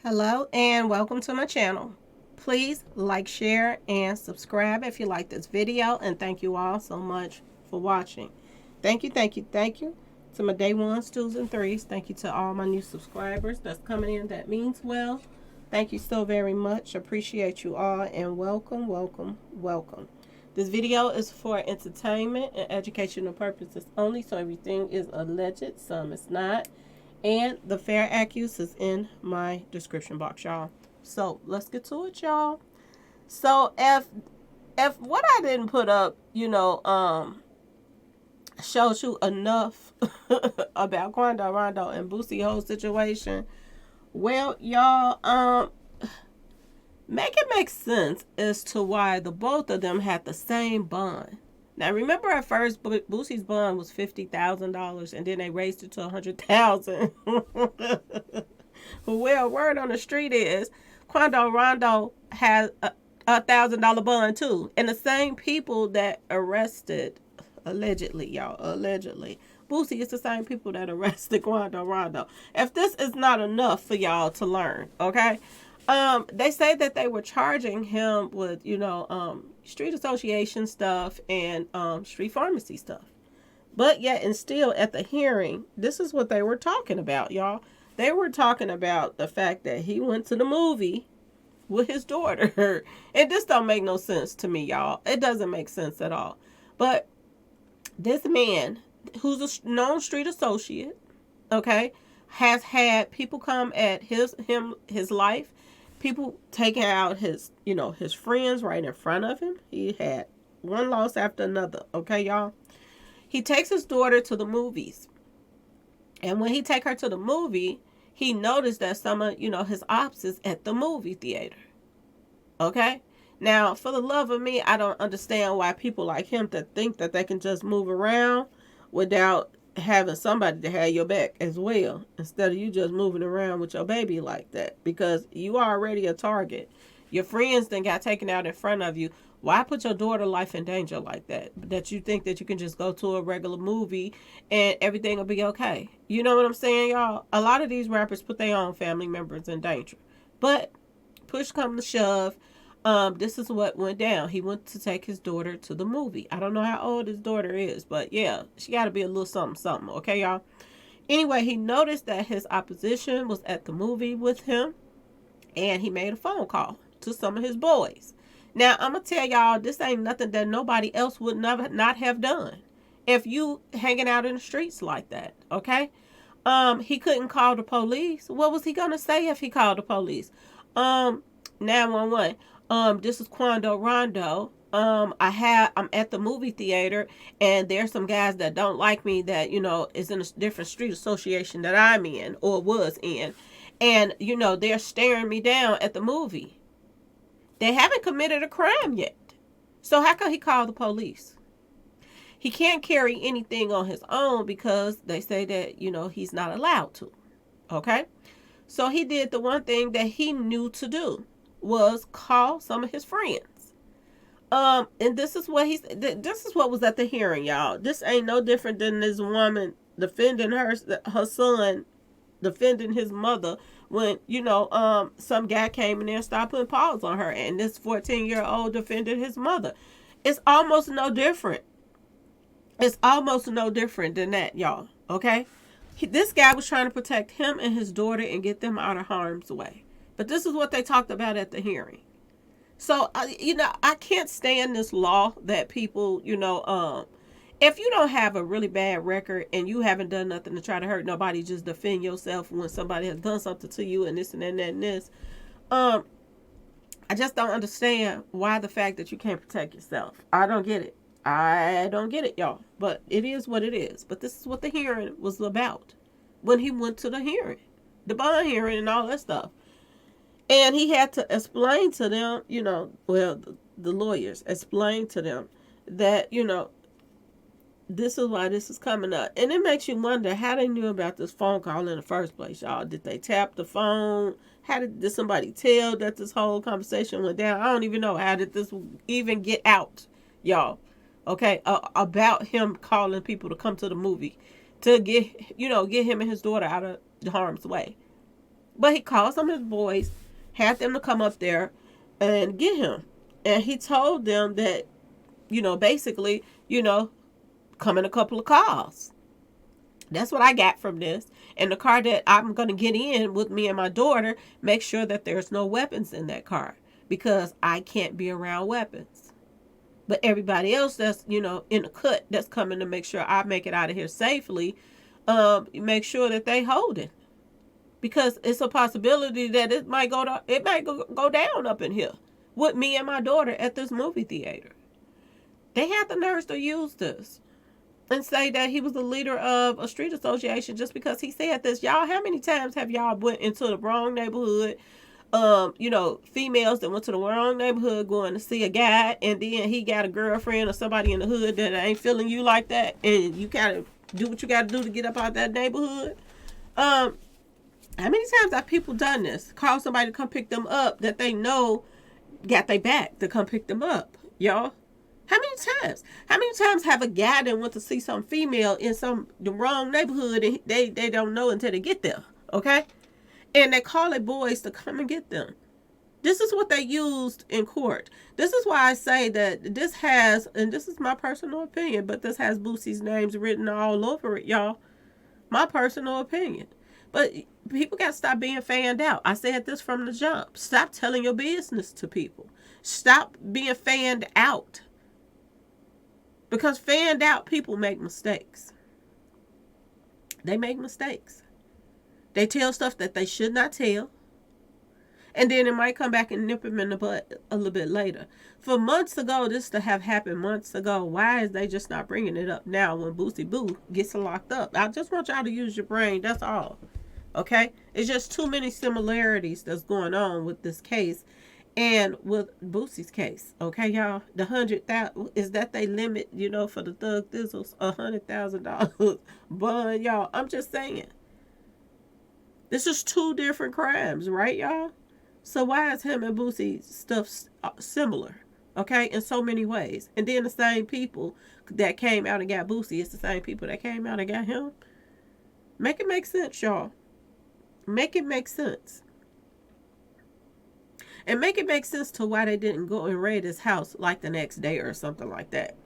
Hello and welcome to my channel. Please like, share, and subscribe if you like this video, and thank you all so much for watching. Thank you to my day ones, twos, and threes. Thank you to all my new subscribers that's coming in. That means well. Thank you so very much. Appreciate you all, and welcome. This video is for entertainment and educational purposes only, so everything is alleged, some is not. And the fair accuse is in my description box, y'all. So let's get to it, y'all. So if what I didn't put up, shows you enough about Quando Rondo and Boosie whole situation, well, y'all, make it make sense as to why the both of them had the same bond. Now, remember at first, Boosie's bond was $50,000, and then they raised it to $100,000. Well, word on the street is Quando Rondo has a $1,000 bond too, and the same people that arrested, allegedly, y'all, allegedly, Boosie is the same people that arrested Quando Rondo. If this is not enough for y'all to learn, okay? They say that they were charging him with, street association stuff and street pharmacy stuff. But yet and still at the hearing, this is what they were talking about, y'all. They were talking about the fact that he went to the movie with his daughter. And this don't make no sense to me, y'all. It doesn't make sense at all. But this man, who's a known street associate, okay, has had people come at his life. People taking out his friends right in front of him. He had one loss after another. Okay, y'all. He takes his daughter to the movies. And when he take her to the movie, he noticed that some of, his ops is at the movie theater. Okay? Now, for the love of me, I don't understand why people like him that think that they can just move around without having somebody to have your back as well, instead of you just moving around with your baby like that, because you are already a target. Your friends then got taken out in front of you. Why put your daughter's life in danger like that? That you think that you can just go to a regular movie and everything will be okay. You know what I'm saying, y'all? A lot of these rappers put their own family members in danger. But push come to shove, this is what went down. He went to take his daughter to the movie. I don't know how old his daughter is, but yeah, she got to be a little something, okay, y'all? Anyway, he noticed that his opposition was at the movie with him, and he made a phone call to some of his boys. Now, I'm going to tell y'all, this ain't nothing that nobody else would never not have done if you hanging out in the streets like that, okay? He couldn't call the police. What was he going to say if he called the police? 911. This is Quando Rondo. I'm at the movie theater, and there's some guys that don't like me that, is in a different street association that I'm in or was in. And, they're staring me down at the movie. They haven't committed a crime yet. So how can he call the police? He can't carry anything on his own because they say that, he's not allowed to. Okay? So he did the one thing that he knew to do, was call some of his friends. And this is what this is what was at the hearing, y'all. This ain't no different than this woman defending her son, defending his mother when, some guy came in there and started putting paws on her, and this 14-year-old defended his mother. It's almost no different. It's almost no different than that, y'all. Okay? This guy was trying to protect him and his daughter and get them out of harm's way. But this is what they talked about at the hearing. So, I can't stand this law that people, if you don't have a really bad record and you haven't done nothing to try to hurt nobody, just defend yourself when somebody has done something to you and this and that and this. I just don't understand why the fact that you can't protect yourself. I don't get it. I don't get it, y'all. But it is what it is. But this is what the hearing was about when he went to the hearing, the bond hearing and all that stuff. And he had to explain to them, the lawyers explained to them that, this is why this is coming up. And it makes you wonder how they knew about this phone call in the first place, y'all. Did they tap the phone? How did somebody tell that this whole conversation went down? I don't even know. How did this even get out, y'all? Okay, about him calling people to come to the movie to get him and his daughter out of harm's way. But he called some of his boys, had them to come up there and get him. And he told them that, basically, come in a couple of cars. That's what I got from this. And the car that I'm going to get in with me and my daughter, make sure that there's no weapons in that car because I can't be around weapons. But everybody else that's, in the cut that's coming to make sure I make it out of here safely, make sure that they hold it. Because it's a possibility that it might go down up in here with me and my daughter at this movie theater. They had the nerves to use this and say that he was the leader of a street association just because he said this. Y'all, how many times have y'all went into the wrong neighborhood? Females that went to the wrong neighborhood going to see a guy, and then he got a girlfriend or somebody in the hood that ain't feeling you like that, and you gotta do what you gotta do to get up out that neighborhood. How many times have people done this? Call somebody to come pick them up that they know got their back to come pick them up, y'all. How many times? How many times have a guy that went to see some female in the wrong neighborhood and they don't know until they get there, okay? And they call their boys to come and get them. This is what they used in court. This is why I say that this has, and this is my personal opinion, but this has Boosie's names written all over it, y'all. My personal opinion. But people got to stop being fanned out. I said this from the jump. Stop telling your business to people. Stop being fanned out. Because fanned out people make mistakes. They make mistakes. They tell stuff that they should not tell. And then it might come back and nip them in the butt a little bit later. For months ago, this to have happened months ago, why is they just not bringing it up now when Boosie Boo gets locked up? I just want y'all to use your brain. That's all. Okay? It's just too many similarities that's going on with this case and with Boosie's case. Okay, y'all? The 100,000 is that they limit, for the Thug Thizzles, $100,000 bond, y'all. I'm just saying. This is two different crimes, right, y'all? So why is him and Boosie stuff similar? Okay, in so many ways. And then the same people that came out and got Boosie, it's the same people that came out and got him. Make it make sense, y'all. Make it make sense. And make it make sense to why they didn't go and raid his house like the next day or something like that.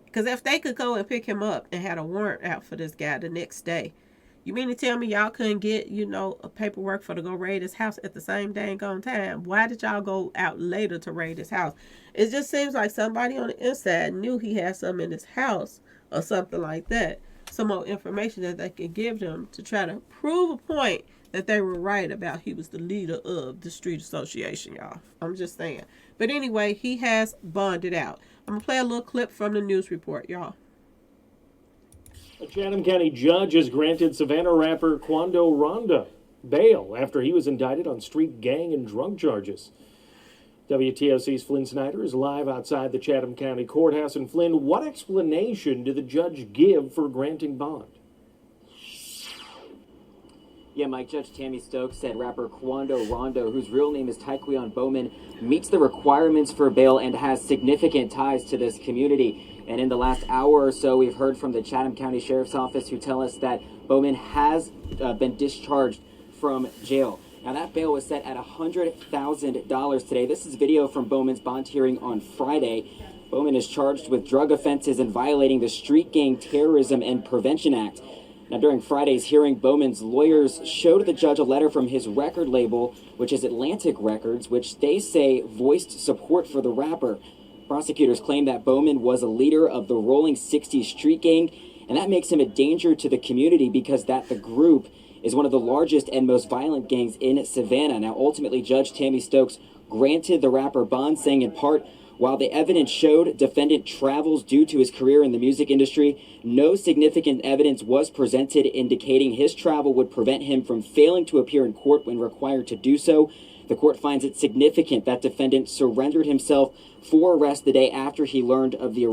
Because if they could go and pick him up and had a warrant out for this guy the next day, you mean to tell me y'all couldn't get, a paperwork for to go raid his house at the same dang on time? Why did y'all go out later to raid his house? It just seems like somebody on the inside knew he had something in his house or something like that. Some more information that they could give them to try to prove a point that they were right about he was the leader of the street association, y'all. I'm just saying. But anyway, he has bonded out. I'm going to play a little clip from the news report, y'all. A Chatham County judge has granted Savannah rapper Quando Rondo bail after he was indicted on street gang and drug charges. WTOC's Flynn Snyder is live outside the Chatham County Courthouse. And Flynn, what explanation did the judge give for granting bond? Yeah, Mike, Judge Tammy Stokes said rapper Quando Rondo, whose real name is Tyquan Bowman, meets the requirements for bail and has significant ties to this community. And in the last hour or so, we've heard from the Chatham County Sheriff's Office who tell us that Bowman has been discharged from jail. Now, that bail was set at $100,000 today. This is video from Bowman's bond hearing on Friday. Bowman is charged with drug offenses and violating the Street Gang Terrorism and Prevention Act. Now, during Friday's hearing, Bowman's lawyers showed the judge a letter from his record label, which is Atlantic Records, which they say voiced support for the rapper. Prosecutors claim that Bowman was a leader of the Rolling 60s Street Gang, and that makes him a danger to the community because the group is one of the largest and most violent gangs in Savannah. Now, ultimately, Judge Tammy Stokes granted the rapper bond, saying in part, while the evidence showed defendant travels due to his career in the music industry, no significant evidence was presented indicating his travel would prevent him from failing to appear in court when required to do so. The court finds it significant that defendant surrendered himself for arrest the day after he learned of the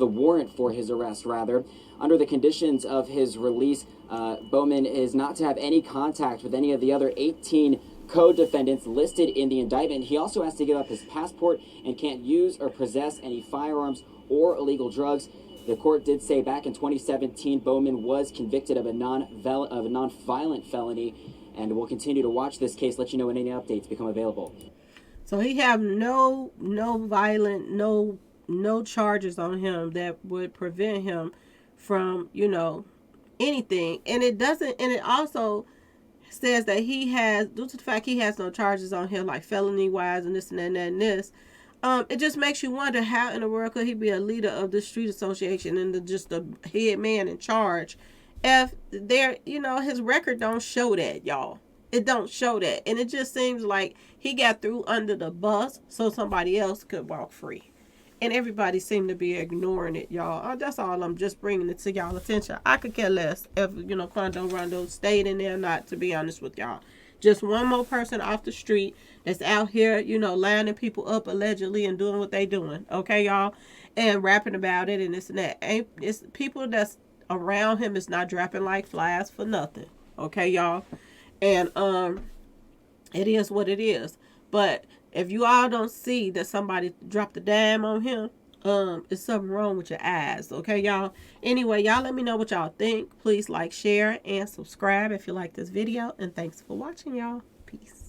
warrant for his arrest, rather. Under the conditions of his release, Bowman is not to have any contact with any of the other 18 co-defendants listed in the indictment. He also has to give up his passport and can't use or possess any firearms or illegal drugs. The court did say back in 2017, Bowman was convicted of a non-violent felony, and we'll continue to watch this case, let you know when any updates become available. So he have no violent, no charges on him that would prevent him from, anything. And it also says that he has, due to the fact he has no charges on him, like felony wise and this and that and that and this. It just makes you wonder how in the world could he be a leader of the street association and just the head man in charge if his record don't show that, y'all. It don't show that. And it just seems like he got through under the bus so somebody else could walk free. And everybody seemed to be ignoring it, y'all. That's all. I'm just bringing it to y'all attention. I could care less if, Quando Rondo stayed in there or not, to be honest with y'all. Just one more person off the street that's out here, lining people up allegedly and doing what they doing. Okay, y'all? And rapping about it and this and that. It's people that's around him is not dropping like flies for nothing. Okay, y'all? And it is what it is. But if you all don't see that somebody dropped a dime on him, it's something wrong with your eyes. Okay, y'all? Anyway, y'all let me know what y'all think. Please like, share, and subscribe if you like this video. And thanks for watching, y'all. Peace.